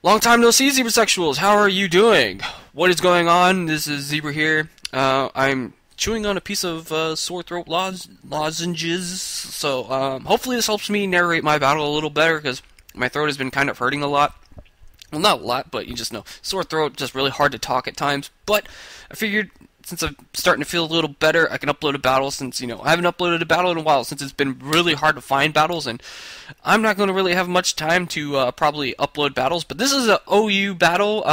Long time no see, Zebra Sexuals. How are you doing? What is going on? This is Zebra here. I'm chewing on a piece of sore throat lozenges, so hopefully this helps me narrate my battle a little better, because my throat has been kind of hurting a lot. Well, not a lot, but you just know, sore throat, just really hard to talk at times. But I figured, since I'm starting to feel a little better, I can upload a battle, since, I haven't uploaded a battle in a while, since it's been really hard to find battles, and I'm not going to really have much time to probably upload battles. But this is an OU battle.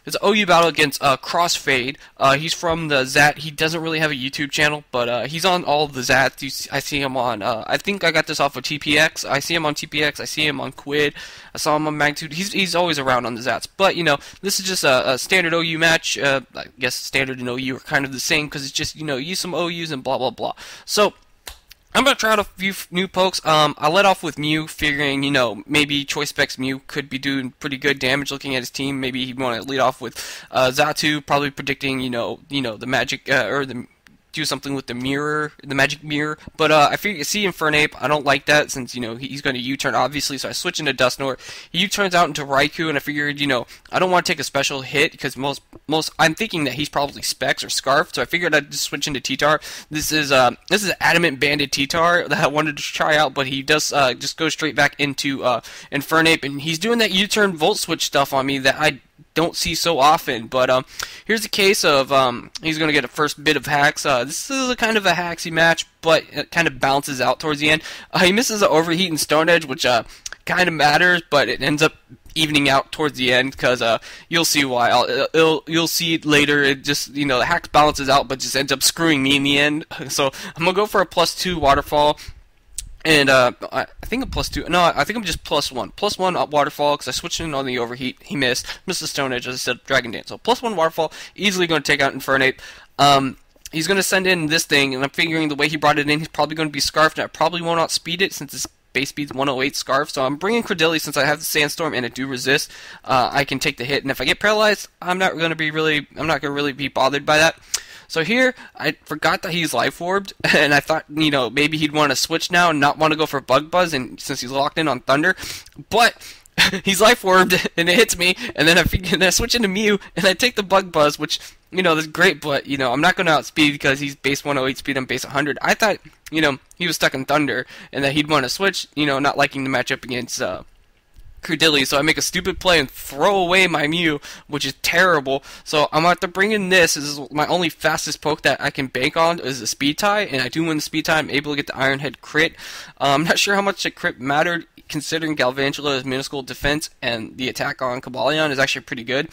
It's an OU battle against CrossF4de. He's from the ZAT. He doesn't really have a YouTube channel, but he's on all of the ZATs. I see him on, I think I got this off of TPX. I see him on TPX. I see him on Quid. I saw him on Magnitude. He's always around on the ZATs. But, this is just a standard OU match. I guess standard and OU are kind of the same, because it's just, use some OUs and blah, blah, blah. So, I'm going to try out a few new pokes. I let off with Mew, figuring, maybe Choice Specs Mew could be doing pretty good damage looking at his team. Maybe he'd want to lead off with Xatu, probably predicting, the magic, or do something with the mirror, the magic mirror. But I figure, see Infernape, I don't like that, since, he's going to U-turn, obviously, so I switch into Dusknoir. He U-turns out into Raikou, and I figured, I don't want to take a special hit, because I'm thinking that he's probably Specs or Scarf, so I figured I'd just switch into T-Tar. This is Adamant Banded T-Tar that I wanted to try out, but he does just go straight back into Infernape, and he's doing that U-turn Volt Switch stuff on me that I don't see so often. But here's a case of he's going to get a first bit of hacks. This is a kind of a hacksy match, but it kind of bounces out towards the end. He misses an overheat and Stone Edge, which kind of matters, but it ends up evening out towards the end, because you'll see why. You'll see it later. It just, the hack balances out, but just ends up screwing me in the end. So I'm going to go for a +2 waterfall. And I think I'm +2. No, I think I'm just +1. +1 waterfall, because I switched in on the overheat. He missed the Stone Edge, as I said, Dragon Dance. So +1 waterfall, easily going to take out Infernape. He's going to send in this thing, and I'm figuring the way he brought it in, he's probably going to be Scarfed, and I probably won't outspeed it, since it's base speed's 108 Scarf. So I'm bringing Credilli, since I have the Sandstorm and I do resist. I can take the hit, and if I get paralyzed, I'm not going to really be bothered by that. So here, I forgot that he's Life Orbed, and I thought, maybe he'd want to switch now and not want to go for Bug Buzz, and since he's locked in on Thunder. But he's Life Orbed, and it hits me, and then I switch into Mew, and I take the Bug Buzz, which, that's great, but, I'm not going to outspeed, because he's base 108 speed, I'm base 100. I thought, he was stuck in Thunder, and that he'd want to switch, not liking the matchup against Credilli, so I make a stupid play and throw away my Mew, which is terrible. So I'm going to have to bring in this. This is my only fastest poke that I can bank on, is a speed tie, and I do win the speed tie. I'm able to get the Iron Head crit. I'm not sure how much the crit mattered, considering Galvantula's minuscule defense and the attack on Cobalion is actually pretty good.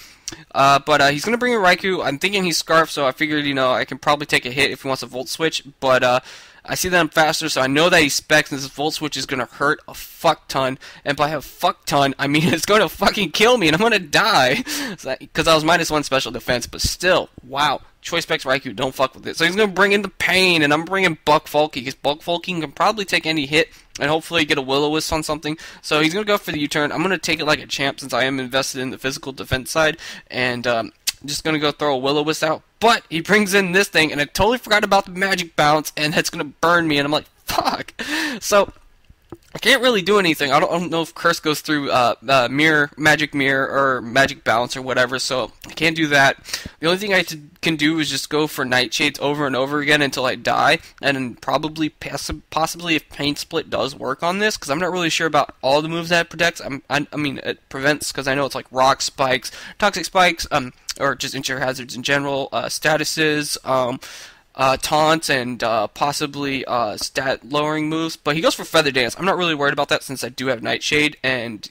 But he's going to bring in Raikou. I'm thinking he's Scarf, so I figured, I can probably take a hit if he wants a Volt Switch, but I see that I'm faster, so I know that he's Specs, and this Volt Switch is going to hurt a fuck ton. And by a fuck ton, I mean it's going to fucking kill me, and I'm going to die. Because I was -1 special defense, but still, wow. Choice Specs Raikou, don't fuck with it. So he's going to bring in the pain, and I'm bringing Buck Fulky, because Buck Fulky can probably take any hit, and hopefully get a Will-O-Wisp on something. So he's going to go for the U-turn. I'm going to take it like a champ, since I am invested in the physical defense side, and I'm just going to go throw a Will-O-Wisp out. But he brings in this thing, and I totally forgot about the magic bounce, and it's going to burn me, and I'm like, fuck. So I can't really do anything. I don't know if Curse goes through magic mirror, or magic bounce, or whatever, so I can't do that. The only thing I can do is just go for Nightshades over and over again until I die, and then probably, possibly if Pain Split does work on this, because I'm not really sure about all the moves that it protects. I mean, it prevents, because I know it's like Rock Spikes, Toxic Spikes, or just interior hazards in general, statuses, taunts, and possibly stat lowering moves. But he goes for Feather Dance. I'm not really worried about that, since I do have Nightshade, and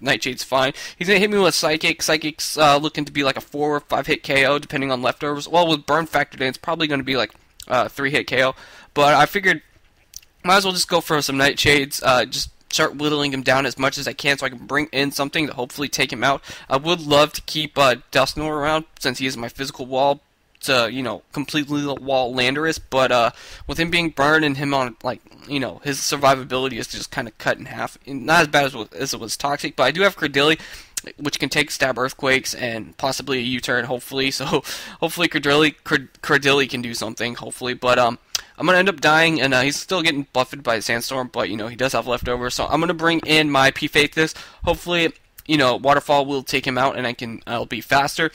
Nightshade's fine. He's gonna hit me with Psychic. Psychic's looking to be like a 4 or 5 hit KO depending on leftovers. Well, with Burn Factor Dance, probably gonna be like 3 hit KO. But I figured might as well just go for some Nightshades. Just start whittling him down as much as I can, so I can bring in something to hopefully take him out. I would love to keep Dusknoir around, since he is my physical wall to, completely wall Landorus, but with him being burned and him on, like, his survivability is just kind of cut in half. Not as bad as it was Toxic, but I do have Credilli, which can take Stab Earthquakes and possibly a U-turn, hopefully. So hopefully Credilli can do something, hopefully. But I'm going to end up dying, and he's still getting buffeted by Sandstorm, but, he does have leftovers. So I'm going to bring in my P-Faithless. Hopefully Waterfall will take him out, and I'll be faster.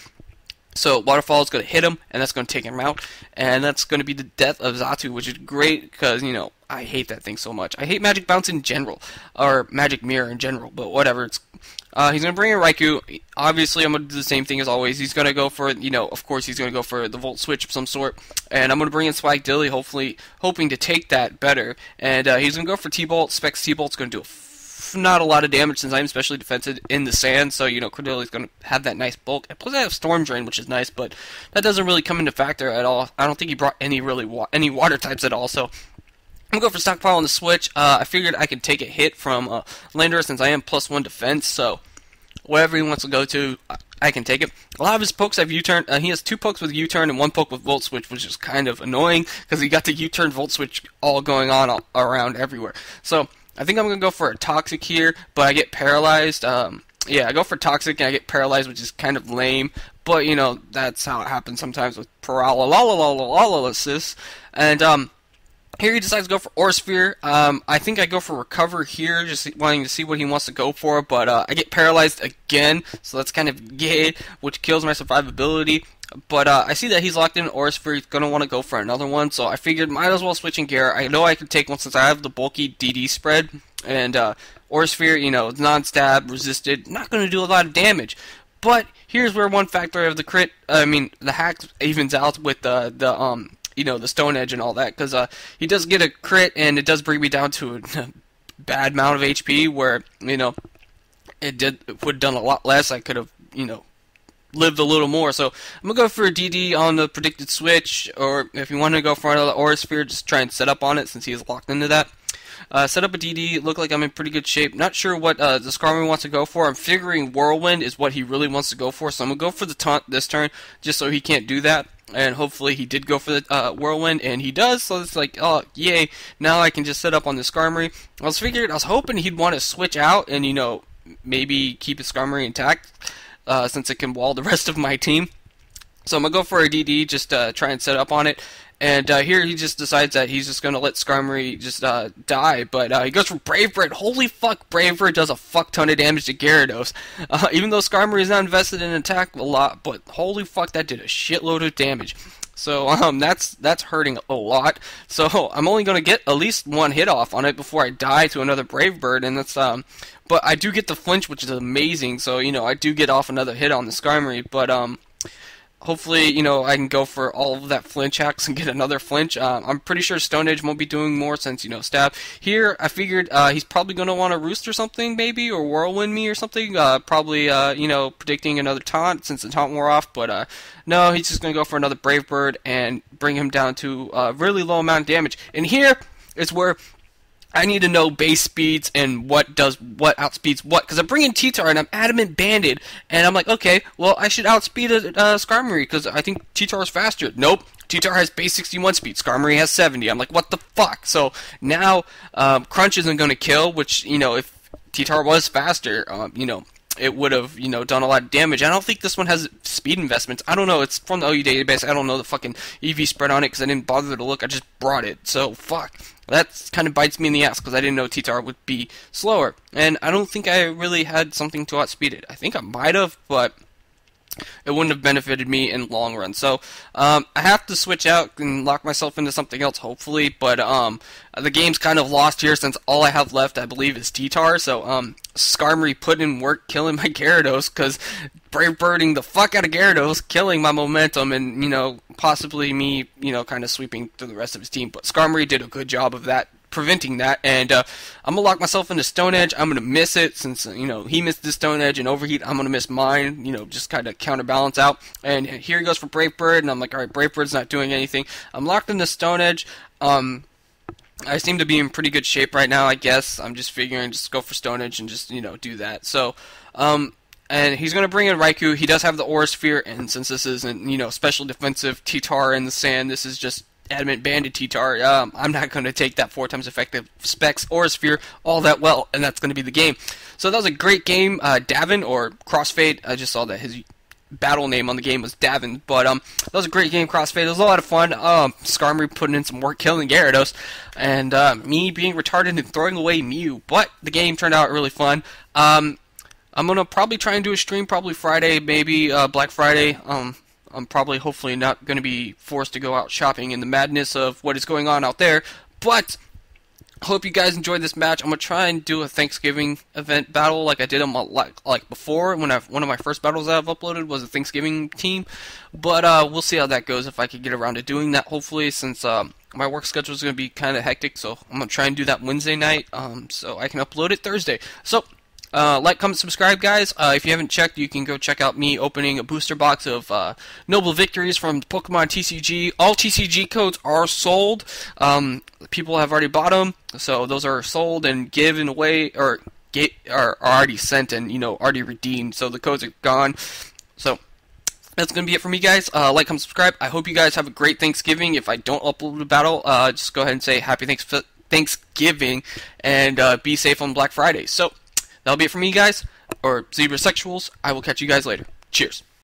So Waterfall is going to hit him, and that's going to take him out, and that's going to be the death of Xatu, which is great because I hate that thing so much. I hate Magic Bounce in general, or Magic Mirror in general, but whatever. He's going to bring in Raikou. Obviously, I'm going to do the same thing as always. He's going to go for, of course, he's going to go for the Volt Switch of some sort, and I'm going to bring in Swag Dilly, hopefully hoping to take that better, and he's going to go for T-Bolt. Specs T-Bolt's going to do not a lot of damage since I'm specially defensive in the sand, so Cordelia's going to have that nice bulk. And plus I have Storm Drain, which is nice, but that doesn't really come into factor at all. I don't think he brought any water types at all, so I'm going to go for Stockpile on the Switch. I figured I could take a hit from Lander since I am +1 defense, so whatever he wants to go to, I can take it. A lot of his pokes have U-turn. He has 2 pokes with U-turn and 1 poke with Volt Switch, which is kind of annoying because he got the U-turn Volt Switch all going on around everywhere. So I think I'm going to go for a Toxic here, but I get paralyzed. Yeah, I go for Toxic and I get paralyzed, which is kind of lame. But, that's how it happens sometimes with paralysis. And here he decides to go for Aura Sphere. I think I go for Recover here, just wanting to see what he wants to go for. But I get paralyzed again, so that's kind of gay, which kills my survivability. But I see that he's locked in Aura Sphere. He's going to want to go for another one, so I figured might as well switch in gear. I know I could take one since I have the bulky DD spread. And Aura Sphere, non-stab, resisted, not going to do a lot of damage. But here's where one factor of the hack evens out with the Stone Edge and all that. Because he does get a crit, and it does bring me down to a bad amount of HP where, it would have done a lot less. I could have, lived a little more. So I'm going to go for a DD on the predicted switch, or if you want to go for another Aura Sphere, just try and set up on it since he is locked into that. Set up a DD, look like I'm in pretty good shape. Not sure what the Skarmory wants to go for. I'm figuring Whirlwind is what he really wants to go for, so I'm going to go for the taunt this turn, just so he can't do that. And hopefully he did go for the Whirlwind, and he does, so it's like, oh, yay, now I can just set up on the Skarmory. I was hoping he'd want to switch out and, maybe keep his Skarmory intact, since it can wall the rest of my team. So I'm going to go for a DD, just try and set up on it. And here he just decides that he's just going to let Skarmory just die. But he goes for Brave Bird. Holy fuck, Brave Bird does a fuck ton of damage to Gyarados. Even though Skarmory is not invested in attack a lot, but holy fuck, that did a shitload of damage. So that's hurting a lot. So I'm only going to get at least 1 hit off on it before I die to another Brave Bird. And that's but I do get the flinch, which is amazing. So I do get off another hit on the Skarmory. But hopefully, I can go for all of that flinch hacks and get another flinch. I'm pretty sure Stone Edge won't be doing more since, stab. Here, I figured he's probably going to want to Roost or something, maybe, or Whirlwind me or something. Probably, predicting another taunt since the taunt wore off. But, no, he's just going to go for another Brave Bird and bring him down to a really low amount of damage. And here is where I need to know base speeds and what outspeeds what, because I'm bringing T-Tar and I'm Adamant Banded, and I'm like, okay, well, I should outspeed Skarmory, because I think T-Tar is faster. Nope, T-Tar has base 61 speed, Skarmory has 70. I'm like, what the fuck? So now, Crunch isn't going to kill, which, if T-Tar was faster, it would have, done a lot of damage. I don't think this one has speed investments. I don't know. It's from the OU database. I don't know the fucking EV spread on it because I didn't bother to look. I just brought it. So, fuck. That kind of bites me in the ass because I didn't know T-Tar would be slower. And I don't think I really had something to outspeed it. I think I might have, but it wouldn't have benefited me in the long run. So, I have to switch out and lock myself into something else, hopefully. But, the game's kind of lost here since all I have left, I believe, is T-Tar. So, Skarmory put in work killing my Gyarados, because Brave Birding the fuck out of Gyarados, killing my momentum, and, possibly me, kind of sweeping through the rest of his team. But Skarmory did a good job of that, preventing that, and I'm going to lock myself into Stone Edge. I'm going to miss it since, he missed the Stone Edge and Overheat. I'm going to miss mine, just kind of counterbalance out. And here he goes for Brave Bird, and I'm like, alright, Brave Bird's not doing anything. I'm locked into Stone Edge. I seem to be in pretty good shape right now, I guess. I'm just figuring just go for Stone Edge and just, do that. So, and he's going to bring in Raikou. He does have the Aura Sphere, and since this isn't, special defensive T-Tar in the sand, this is just Adamant Banded T-Tar. I'm not going to take that 4 times effective Specs Aura Sphere all that well, and that's going to be the game. So that was a great game. Davin, or CrossF4de, I just saw that his battle name on the game was Davin, but that was a great game, CrossF4de. It was a lot of fun. Skarmory putting in some work killing Gyarados, and me being retarded and throwing away Mew, but the game turned out really fun. I'm gonna probably try and do a stream probably Friday, maybe Black Friday. I'm probably hopefully not gonna be forced to go out shopping in the madness of what is going on out there. But hope you guys enjoyed this match. I'm gonna try and do a Thanksgiving event battle like I did them like before. One of my first battles that I've uploaded was a Thanksgiving team, but we'll see how that goes if I could get around to doing that. Hopefully, since my work schedule is gonna be kind of hectic, so I'm gonna try and do that Wednesday night, so I can upload it Thursday. So. Like, comment, subscribe, guys. If you haven't checked, you can go check out me opening a booster box of Noble Victories from Pokemon TCG. All TCG codes are sold. People have already bought them, so those are sold and given away, or are already sent and, already redeemed, so the codes are gone. So, that's going to be it for me, guys. Like, comment, subscribe. I hope you guys have a great Thanksgiving. If I don't upload a battle, just go ahead and say Happy Thanksgiving, and be safe on Black Friday. So, that'll be it for me, guys, or Zebra Sexuals. I will catch you guys later. Cheers.